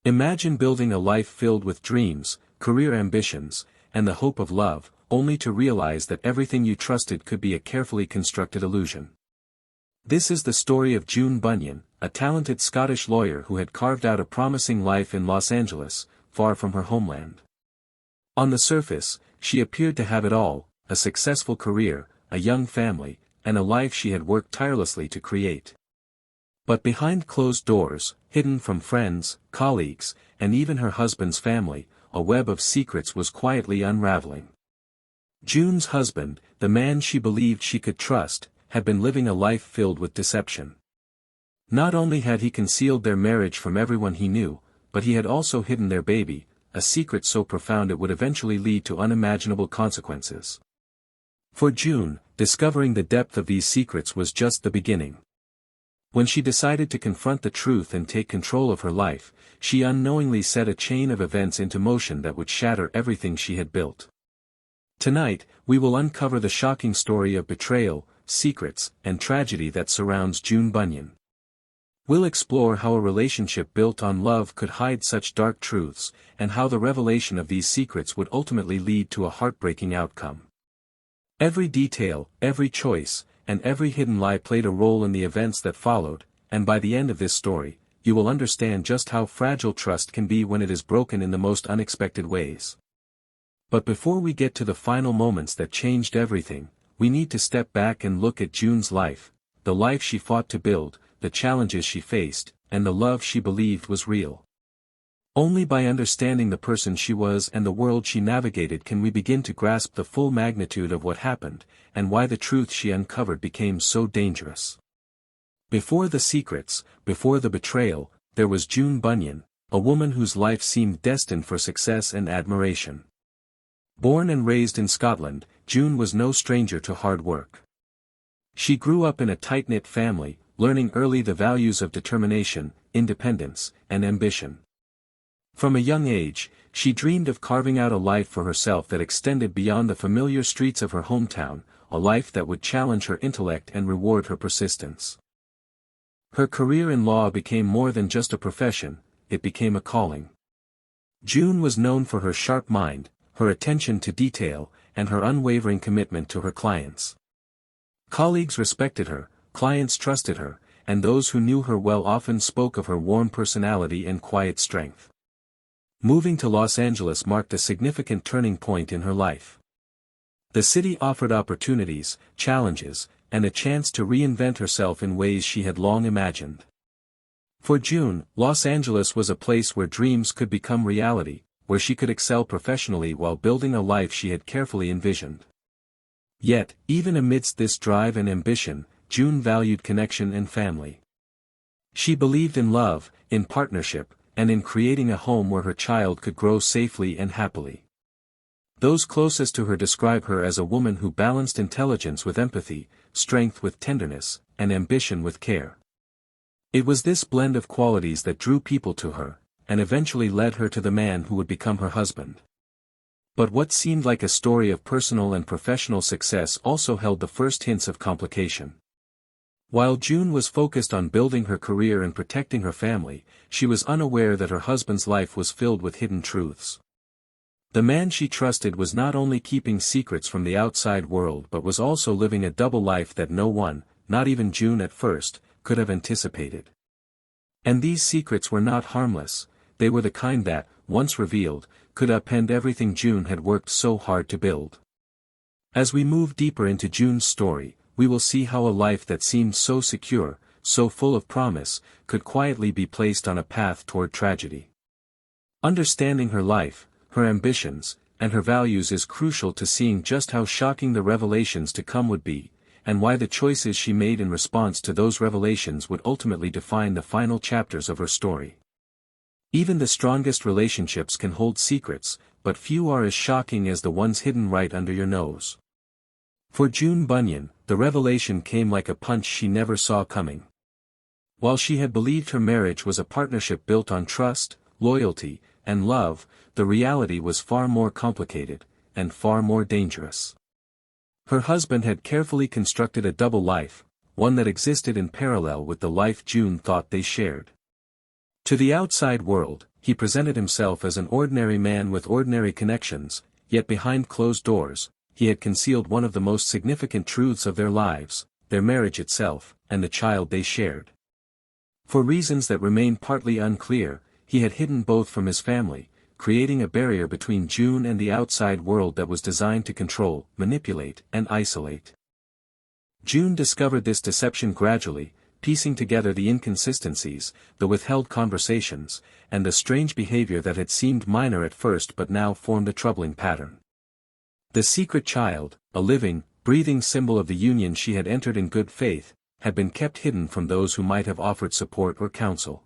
Imagine building a life filled with dreams, career ambitions, and the hope of love, only to realize that everything you trusted could be a carefully constructed illusion. This is the story of June Bunyan, a talented Scottish lawyer who had carved out a promising life in Los Angeles, far from her homeland. On the surface, she appeared to have it all: a successful career, a young family, and a life she had worked tirelessly to create. But behind closed doors, hidden from friends, colleagues, and even her husband's family, a web of secrets was quietly unraveling. June's husband, the man she believed she could trust, had been living a life filled with deception. Not only had he concealed their marriage from everyone he knew, but he had also hidden their baby, a secret so profound it would eventually lead to unimaginable consequences. For June, discovering the depth of these secrets was just the beginning. When she decided to confront the truth and take control of her life, she unknowingly set a chain of events into motion that would shatter everything she had built. Tonight, we will uncover the shocking story of betrayal, secrets, and tragedy that surrounds June Bunyan. We'll explore how a relationship built on love could hide such dark truths, and how the revelation of these secrets would ultimately lead to a heartbreaking outcome. Every detail, every choice, and every hidden lie played a role in the events that followed, and by the end of this story, you will understand just how fragile trust can be when it is broken in the most unexpected ways. But before we get to the final moments that changed everything, we need to step back and look at June's life, the life she fought to build, the challenges she faced, and the love she believed was real. Only by understanding the person she was and the world she navigated can we begin to grasp the full magnitude of what happened, and why the truth she uncovered became so dangerous. Before the secrets, before the betrayal, there was June Bunyan, a woman whose life seemed destined for success and admiration. Born and raised in Scotland, June was no stranger to hard work. She grew up in a tight-knit family, learning early the values of determination, independence, and ambition. From a young age, she dreamed of carving out a life for herself that extended beyond the familiar streets of her hometown, a life that would challenge her intellect and reward her persistence. Her career in law became more than just a profession, it became a calling. June was known for her sharp mind, her attention to detail, and her unwavering commitment to her clients. Colleagues respected her, clients trusted her, and those who knew her well often spoke of her warm personality and quiet strength. Moving to Los Angeles marked a significant turning point in her life. The city offered opportunities, challenges, and a chance to reinvent herself in ways she had long imagined. For June, Los Angeles was a place where dreams could become reality, where she could excel professionally while building a life she had carefully envisioned. Yet, even amidst this drive and ambition, June valued connection and family. She believed in love, in partnership, and in creating a home where her child could grow safely and happily. Those closest to her describe her as a woman who balanced intelligence with empathy, strength with tenderness, and ambition with care. It was this blend of qualities that drew people to her, and eventually led her to the man who would become her husband. But what seemed like a story of personal and professional success also held the first hints of complication. While June was focused on building her career and protecting her family, she was unaware that her husband's life was filled with hidden truths. The man she trusted was not only keeping secrets from the outside world but was also living a double life that no one, not even June at first, could have anticipated. And these secrets were not harmless, they were the kind that, once revealed, could upend everything June had worked so hard to build. As we move deeper into June's story, we will see how a life that seemed so secure, so full of promise, could quietly be placed on a path toward tragedy. Understanding her life, her ambitions, and her values is crucial to seeing just how shocking the revelations to come would be, and why the choices she made in response to those revelations would ultimately define the final chapters of her story. Even the strongest relationships can hold secrets, but few are as shocking as the ones hidden right under your nose. For June Bunyan, the revelation came like a punch she never saw coming. While she had believed her marriage was a partnership built on trust, loyalty, and love, the reality was far more complicated, and far more dangerous. Her husband had carefully constructed a double life, one that existed in parallel with the life June thought they shared. To the outside world, he presented himself as an ordinary man with ordinary connections, yet behind closed doors, he had concealed one of the most significant truths of their lives, their marriage itself, and the child they shared. For reasons that remain partly unclear, he had hidden both from his family, creating a barrier between June and the outside world that was designed to control, manipulate, and isolate. June discovered this deception gradually, piecing together the inconsistencies, the withheld conversations, and the strange behavior that had seemed minor at first but now formed a troubling pattern. The secret child, a living, breathing symbol of the union she had entered in good faith, had been kept hidden from those who might have offered support or counsel.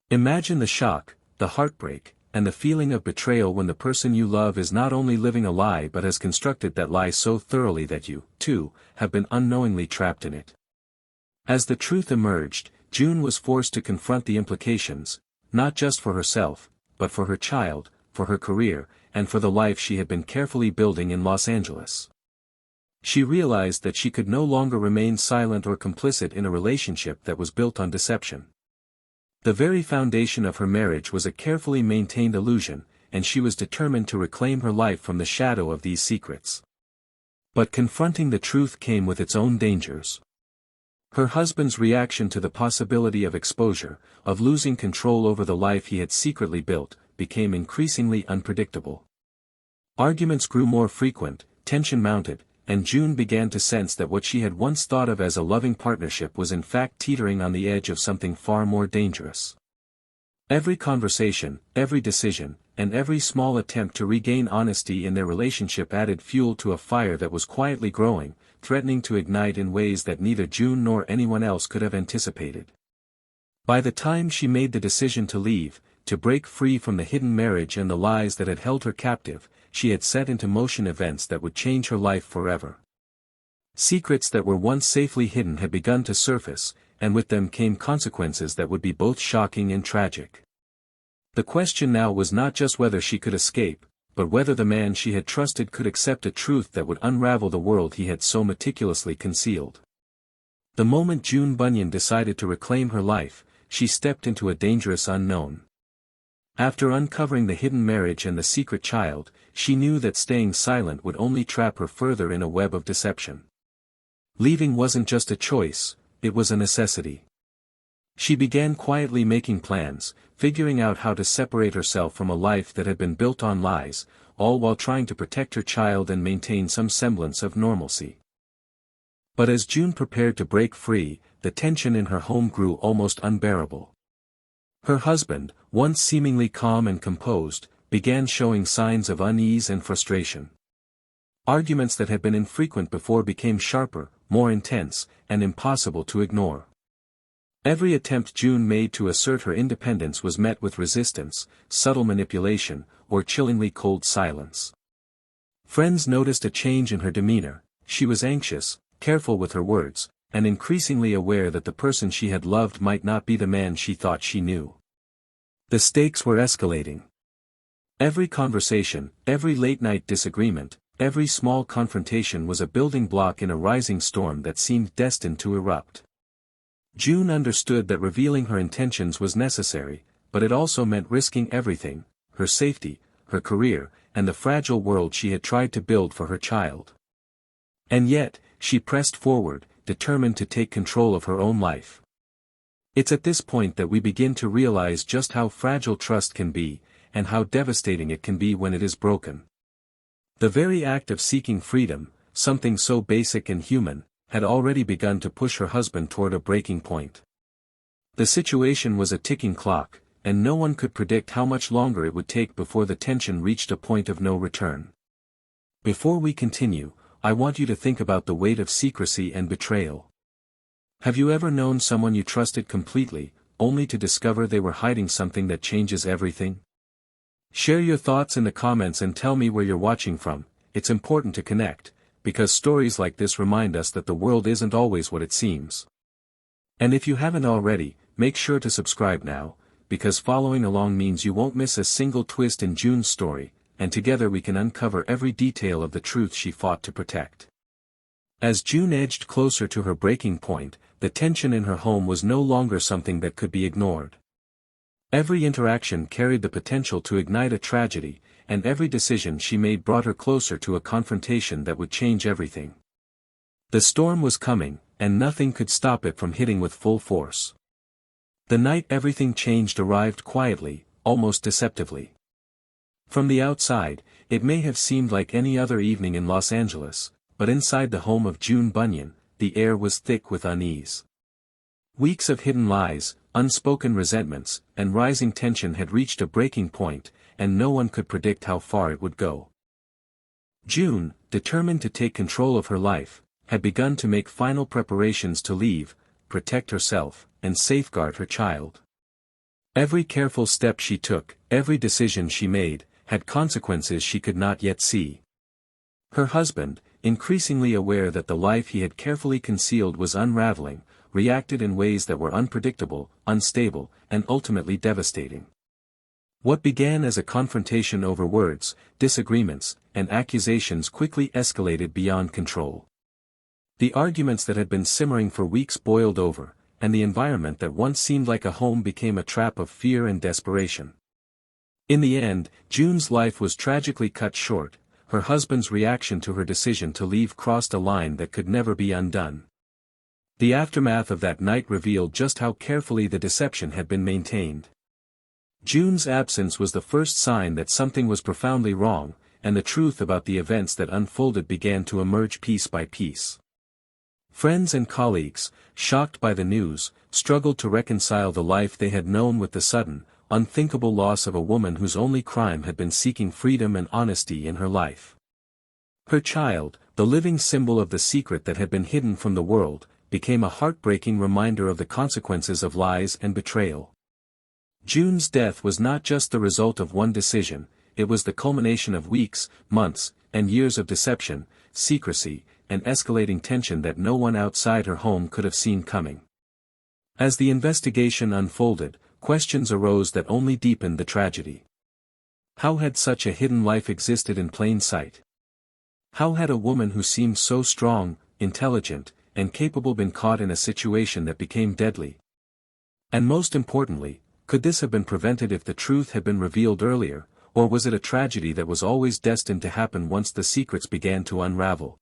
Imagine the shock, the heartbreak, and the feeling of betrayal when the person you love is not only living a lie but has constructed that lie so thoroughly that you, too, have been unknowingly trapped in it. As the truth emerged, June was forced to confront the implications, not just for herself, but for her child, for her career, and for the life she had been carefully building in Los Angeles. She realized that she could no longer remain silent or complicit in a relationship that was built on deception. The very foundation of her marriage was a carefully maintained illusion, and she was determined to reclaim her life from the shadow of these secrets. But confronting the truth came with its own dangers. Her husband's reaction to the possibility of exposure, of losing control over the life he had secretly built, became increasingly unpredictable. Arguments grew more frequent, tension mounted, and June began to sense that what she had once thought of as a loving partnership was in fact teetering on the edge of something far more dangerous. Every conversation, every decision, and every small attempt to regain honesty in their relationship added fuel to a fire that was quietly growing, threatening to ignite in ways that neither June nor anyone else could have anticipated. By the time she made the decision to leave, to break free from the hidden marriage and the lies that had held her captive, she had set into motion events that would change her life forever. Secrets that were once safely hidden had begun to surface, and with them came consequences that would be both shocking and tragic. The question now was not just whether she could escape, but whether the man she had trusted could accept a truth that would unravel the world he had so meticulously concealed. The moment June Bunyan decided to reclaim her life, she stepped into a dangerous unknown. After uncovering the hidden marriage and the secret child, she knew that staying silent would only trap her further in a web of deception. Leaving wasn't just a choice, it was a necessity. She began quietly making plans, figuring out how to separate herself from a life that had been built on lies, all while trying to protect her child and maintain some semblance of normalcy. But as June prepared to break free, the tension in her home grew almost unbearable. Her husband, once seemingly calm and composed, began showing signs of unease and frustration. Arguments that had been infrequent before became sharper, more intense, and impossible to ignore. Every attempt June made to assert her independence was met with resistance, subtle manipulation, or chillingly cold silence. Friends noticed a change in her demeanor. She was anxious, careful with her words, and increasingly aware that the person she had loved might not be the man she thought she knew. The stakes were escalating. Every conversation, every late-night disagreement, every small confrontation was a building block in a rising storm that seemed destined to erupt. June understood that revealing her intentions was necessary, but it also meant risking everything, her safety, her career, and the fragile world she had tried to build for her child. And yet, she pressed forward, determined to take control of her own life. It's at this point that we begin to realize just how fragile trust can be, and how devastating it can be when it is broken. The very act of seeking freedom, something so basic and human, had already begun to push her husband toward a breaking point. The situation was a ticking clock, and no one could predict how much longer it would take before the tension reached a point of no return. Before we continue, I want you to think about the weight of secrecy and betrayal. Have you ever known someone you trusted completely, only to discover they were hiding something that changes everything? Share your thoughts in the comments and tell me where you're watching from. It's important to connect, because stories like this remind us that the world isn't always what it seems. And if you haven't already, make sure to subscribe now, because following along means you won't miss a single twist in June's story, and together we can uncover every detail of the truth she fought to protect. As June edged closer to her breaking point, the tension in her home was no longer something that could be ignored. Every interaction carried the potential to ignite a tragedy, and every decision she made brought her closer to a confrontation that would change everything. The storm was coming, and nothing could stop it from hitting with full force. The night everything changed arrived quietly, almost deceptively. From the outside, it may have seemed like any other evening in Los Angeles, but inside the home of June Bunyan, the air was thick with unease. Weeks of hidden lies, unspoken resentments, and rising tension had reached a breaking point, and no one could predict how far it would go. June, determined to take control of her life, had begun to make final preparations to leave, protect herself, and safeguard her child. Every careful step she took, every decision she made, had consequences she could not yet see. Her husband, increasingly aware that the life he had carefully concealed was unraveling, reacted in ways that were unpredictable, unstable, and ultimately devastating. What began as a confrontation over words, disagreements, and accusations quickly escalated beyond control. The arguments that had been simmering for weeks boiled over, and the environment that once seemed like a home became a trap of fear and desperation. In the end, June's life was tragically cut short. Her husband's reaction to her decision to leave crossed a line that could never be undone. The aftermath of that night revealed just how carefully the deception had been maintained. June's absence was the first sign that something was profoundly wrong, and the truth about the events that unfolded began to emerge piece by piece. Friends and colleagues, shocked by the news, struggled to reconcile the life they had known with the sudden, unthinkable loss of a woman whose only crime had been seeking freedom and honesty in her life. Her child, the living symbol of the secret that had been hidden from the world, became a heartbreaking reminder of the consequences of lies and betrayal. June's death was not just the result of one decision, it was the culmination of weeks, months, and years of deception, secrecy, and escalating tension that no one outside her home could have seen coming. As the investigation unfolded, questions arose that only deepened the tragedy. How had such a hidden life existed in plain sight? How had a woman who seemed so strong, intelligent, and capable been caught in a situation that became deadly? And most importantly, could this have been prevented if the truth had been revealed earlier, or was it a tragedy that was always destined to happen once the secrets began to unravel?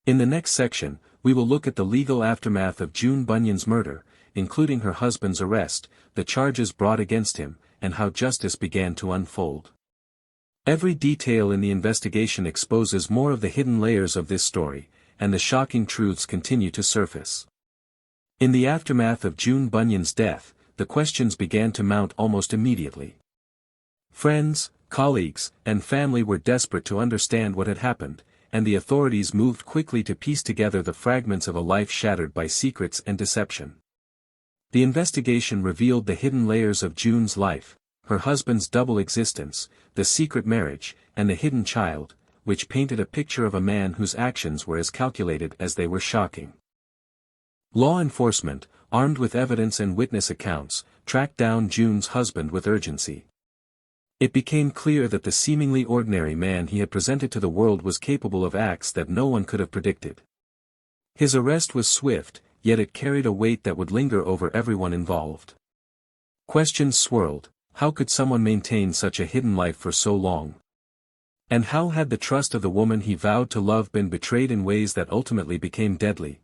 In the next section, we will look at the legal aftermath of June Bunyan's murder, including her husband's arrest, the charges brought against him, and how justice began to unfold. Every detail in the investigation exposes more of the hidden layers of this story, and the shocking truths continue to surface. In the aftermath of June Bunyan's death, the questions began to mount almost immediately. Friends, colleagues, and family were desperate to understand what had happened, and the authorities moved quickly to piece together the fragments of a life shattered by secrets and deception. The investigation revealed the hidden layers of June's life, her husband's double existence, the secret marriage, and the hidden child, which painted a picture of a man whose actions were as calculated as they were shocking. Law enforcement, armed with evidence and witness accounts, tracked down June's husband with urgency. It became clear that the seemingly ordinary man he had presented to the world was capable of acts that no one could have predicted. His arrest was swift, yet it carried a weight that would linger over everyone involved. Questions swirled: how could someone maintain such a hidden life for so long? And how had the trust of the woman he vowed to love been betrayed in ways that ultimately became deadly?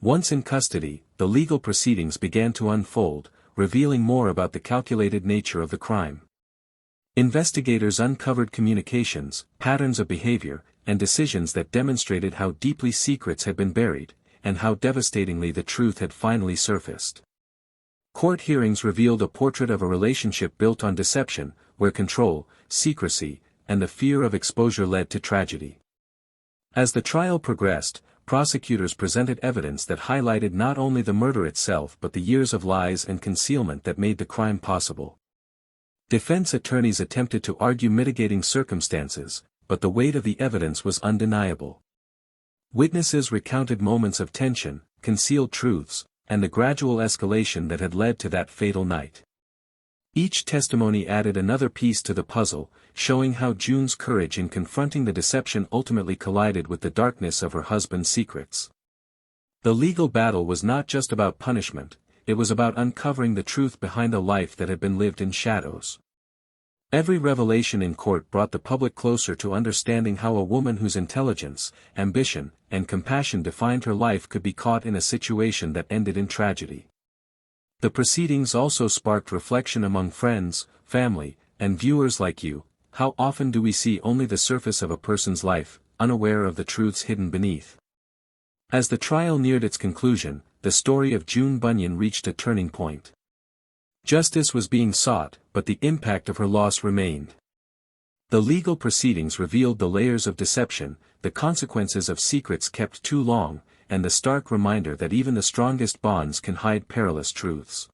Once in custody, the legal proceedings began to unfold, revealing more about the calculated nature of the crime. Investigators uncovered communications, patterns of behavior, and decisions that demonstrated how deeply secrets had been buried, and how devastatingly the truth had finally surfaced. Court hearings revealed a portrait of a relationship built on deception, where control, secrecy, and the fear of exposure led to tragedy. As the trial progressed, prosecutors presented evidence that highlighted not only the murder itself but the years of lies and concealment that made the crime possible. Defense attorneys attempted to argue mitigating circumstances, but the weight of the evidence was undeniable. Witnesses recounted moments of tension, concealed truths, and the gradual escalation that had led to that fatal night. Each testimony added another piece to the puzzle, showing how June's courage in confronting the deception ultimately collided with the darkness of her husband's secrets. The legal battle was not just about punishment, it was about uncovering the truth behind a life that had been lived in shadows. Every revelation in court brought the public closer to understanding how a woman whose intelligence, ambition, and compassion defined her life could be caught in a situation that ended in tragedy. The proceedings also sparked reflection among friends, family, and viewers like you. How often do we see only the surface of a person's life, unaware of the truths hidden beneath? As the trial neared its conclusion, the story of June Bunyan reached a turning point. Justice was being sought, but the impact of her loss remained. The legal proceedings revealed the layers of deception, the consequences of secrets kept too long, and the stark reminder that even the strongest bonds can hide perilous truths.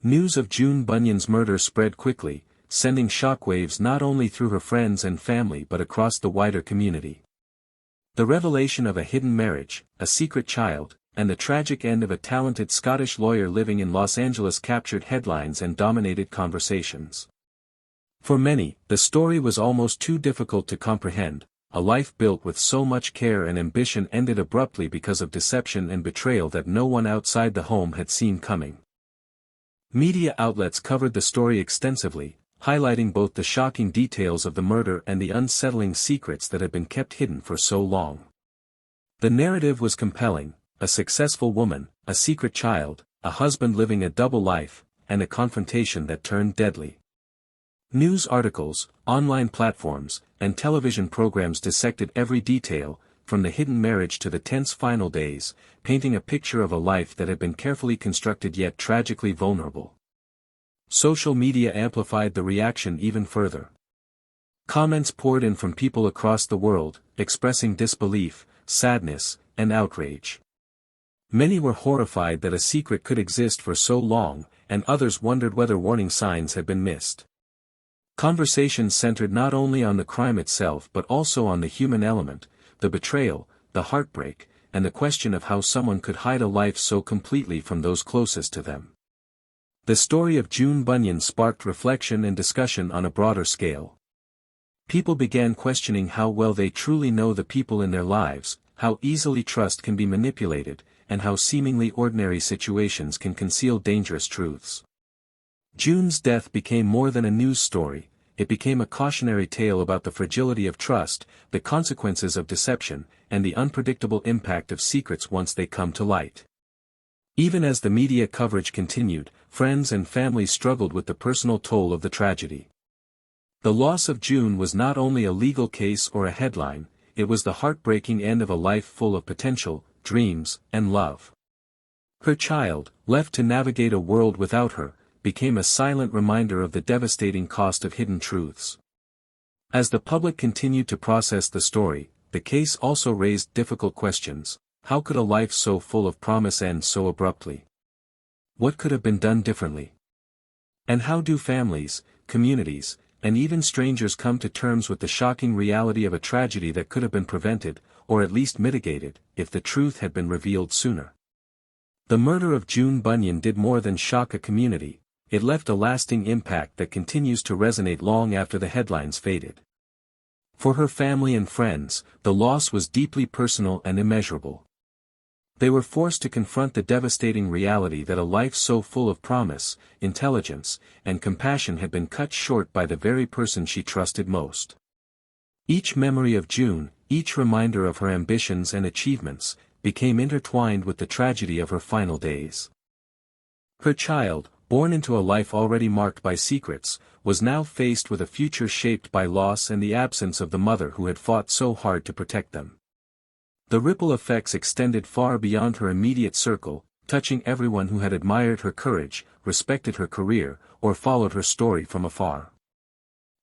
News of June Bunyan's murder spread quickly, sending shockwaves not only through her friends and family but across the wider community. The revelation of a hidden marriage, a secret child, and the tragic end of a talented Scottish lawyer living in Los Angeles captured headlines and dominated conversations. For many, the story was almost too difficult to comprehend. A life built with so much care and ambition ended abruptly because of deception and betrayal that no one outside the home had seen coming. Media outlets covered the story extensively, highlighting both the shocking details of the murder and the unsettling secrets that had been kept hidden for so long. The narrative was compelling: a successful woman, a secret child, a husband living a double life, and a confrontation that turned deadly. News articles, online platforms, and television programs dissected every detail, from the hidden marriage to the tense final days, painting a picture of a life that had been carefully constructed yet tragically vulnerable. Social media amplified the reaction even further. Comments poured in from people across the world, expressing disbelief, sadness, and outrage. Many were horrified that a secret could exist for so long, and others wondered whether warning signs had been missed. Conversations centered not only on the crime itself but also on the human element, the betrayal, the heartbreak, and the question of how someone could hide a life so completely from those closest to them. The story of June Bunyan sparked reflection and discussion on a broader scale. People began questioning how well they truly know the people in their lives, how easily trust can be manipulated, and how seemingly ordinary situations can conceal dangerous truths. June's death became more than a news story. It became a cautionary tale about the fragility of trust, the consequences of deception, and the unpredictable impact of secrets once they come to light. Even as the media coverage continued, friends and family struggled with the personal toll of the tragedy. The loss of June was not only a legal case or a headline, it was the heartbreaking end of a life full of potential, dreams, and love. Her child, left to navigate a world without her, became a silent reminder of the devastating cost of hidden truths. As the public continued to process the story, the case also raised difficult questions. How could a life so full of promise end so abruptly? What could have been done differently? And how do families, communities, and even strangers come to terms with the shocking reality of a tragedy that could have been prevented, or at least mitigated, if the truth had been revealed sooner? The murder of June Bunyan did more than shock a community. It left a lasting impact that continues to resonate long after the headlines faded. For her family and friends, the loss was deeply personal and immeasurable. They were forced to confront the devastating reality that a life so full of promise, intelligence, and compassion had been cut short by the very person she trusted most. Each memory of June, each reminder of her ambitions and achievements, became intertwined with the tragedy of her final days. Her child, born into a life already marked by secrets, was now faced with a future shaped by loss and the absence of the mother who had fought so hard to protect them. The ripple effects extended far beyond her immediate circle, touching everyone who had admired her courage, respected her career, or followed her story from afar.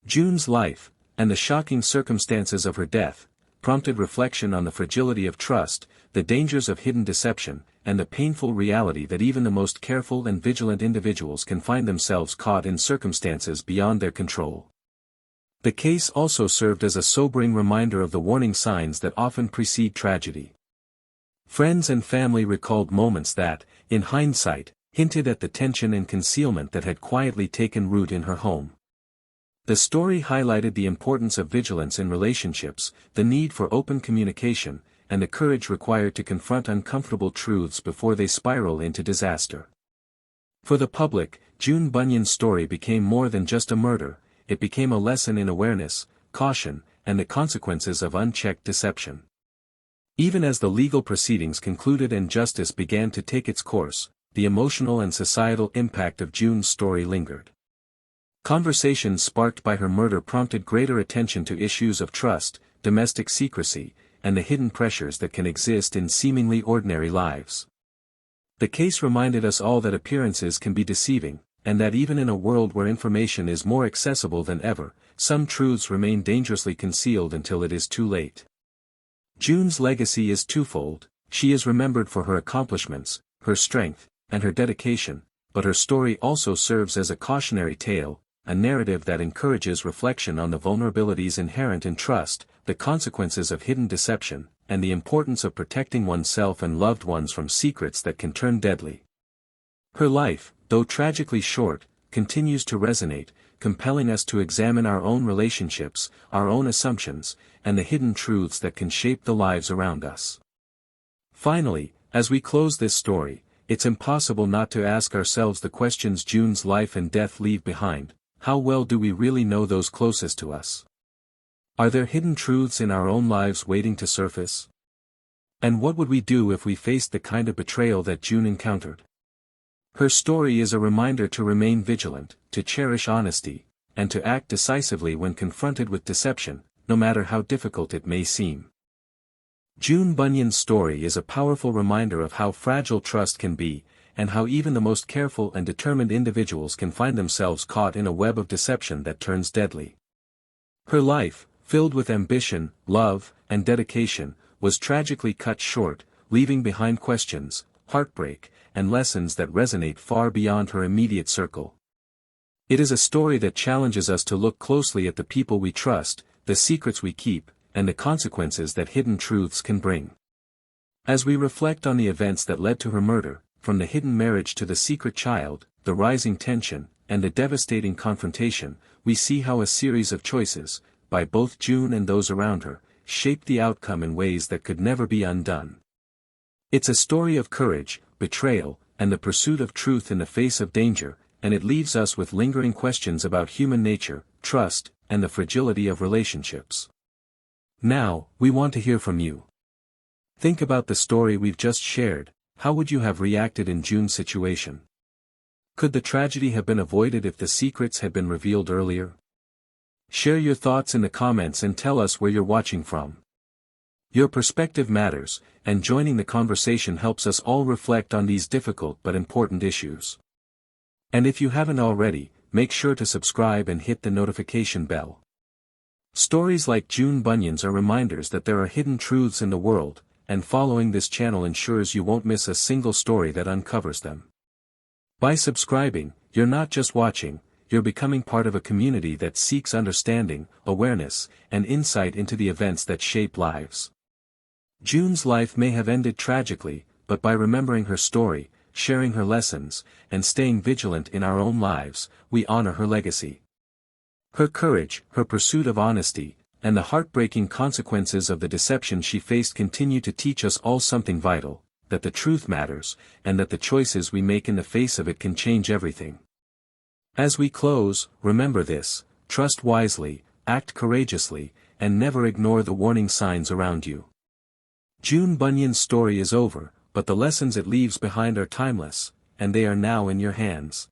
June's life, and the shocking circumstances of her death, prompted reflection on the fragility of trust, the dangers of hidden deception, and the painful reality that even the most careful and vigilant individuals can find themselves caught in circumstances beyond their control. The case also served as a sobering reminder of the warning signs that often precede tragedy. Friends and family recalled moments that, in hindsight, hinted at the tension and concealment that had quietly taken root in her home. The story highlighted the importance of vigilance in relationships, the need for open communication, and the courage required to confront uncomfortable truths before they spiral into disaster. For the public, June Bunyan's story became more than just a murder, it became a lesson in awareness, caution, and the consequences of unchecked deception. Even as the legal proceedings concluded and justice began to take its course, the emotional and societal impact of June's story lingered. Conversations sparked by her murder prompted greater attention to issues of trust, domestic secrecy, and the hidden pressures that can exist in seemingly ordinary lives. The case reminded us all that appearances can be deceiving, and that even in a world where information is more accessible than ever, some truths remain dangerously concealed until it is too late. June's legacy is twofold. She is remembered for her accomplishments, her strength, and her dedication, but her story also serves as a cautionary tale, a narrative that encourages reflection on the vulnerabilities inherent in trust, the consequences of hidden deception, and the importance of protecting oneself and loved ones from secrets that can turn deadly. Her life, though tragically short, continues to resonate, compelling us to examine our own relationships, our own assumptions, and the hidden truths that can shape the lives around us. Finally, as we close this story, it's impossible not to ask ourselves the questions June's life and death leave behind. How well do we really know those closest to us? Are there hidden truths in our own lives waiting to surface? And what would we do if we faced the kind of betrayal that June encountered? Her story is a reminder to remain vigilant, to cherish honesty, and to act decisively when confronted with deception, no matter how difficult it may seem. June Bunyan's story is a powerful reminder of how fragile trust can be, and how even the most careful and determined individuals can find themselves caught in a web of deception that turns deadly. Her life, filled with ambition, love, and dedication, was tragically cut short, leaving behind questions, heartbreak, and lessons that resonate far beyond her immediate circle. It is a story that challenges us to look closely at the people we trust, the secrets we keep, and the consequences that hidden truths can bring. As we reflect on the events that led to her murder, from the hidden marriage to the secret child, the rising tension, and the devastating confrontation, we see how a series of choices, by both June and those around her, shaped the outcome in ways that could never be undone. It's a story of courage, betrayal, and the pursuit of truth in the face of danger, and it leaves us with lingering questions about human nature, trust, and the fragility of relationships. Now, we want to hear from you. Think about the story we've just shared. How would you have reacted in June's situation? Could the tragedy have been avoided if the secrets had been revealed earlier? Share your thoughts in the comments and tell us where you're watching from. Your perspective matters, and joining the conversation helps us all reflect on these difficult but important issues. And if you haven't already, make sure to subscribe and hit the notification bell. Stories like June Bunyan's are reminders that there are hidden truths in the world, and following this channel ensures you won't miss a single story that uncovers them. By subscribing, you're not just watching, you're becoming part of a community that seeks understanding, awareness, and insight into the events that shape lives. June's life may have ended tragically, but by remembering her story, sharing her lessons, and staying vigilant in our own lives, we honor her legacy. Her courage, her pursuit of honesty, and the heartbreaking consequences of the deception she faced continue to teach us all something vital, that the truth matters, and that the choices we make in the face of it can change everything. As we close, remember this: trust wisely, act courageously, and never ignore the warning signs around you. June Bunyan's story is over, but the lessons it leaves behind are timeless, and they are now in your hands.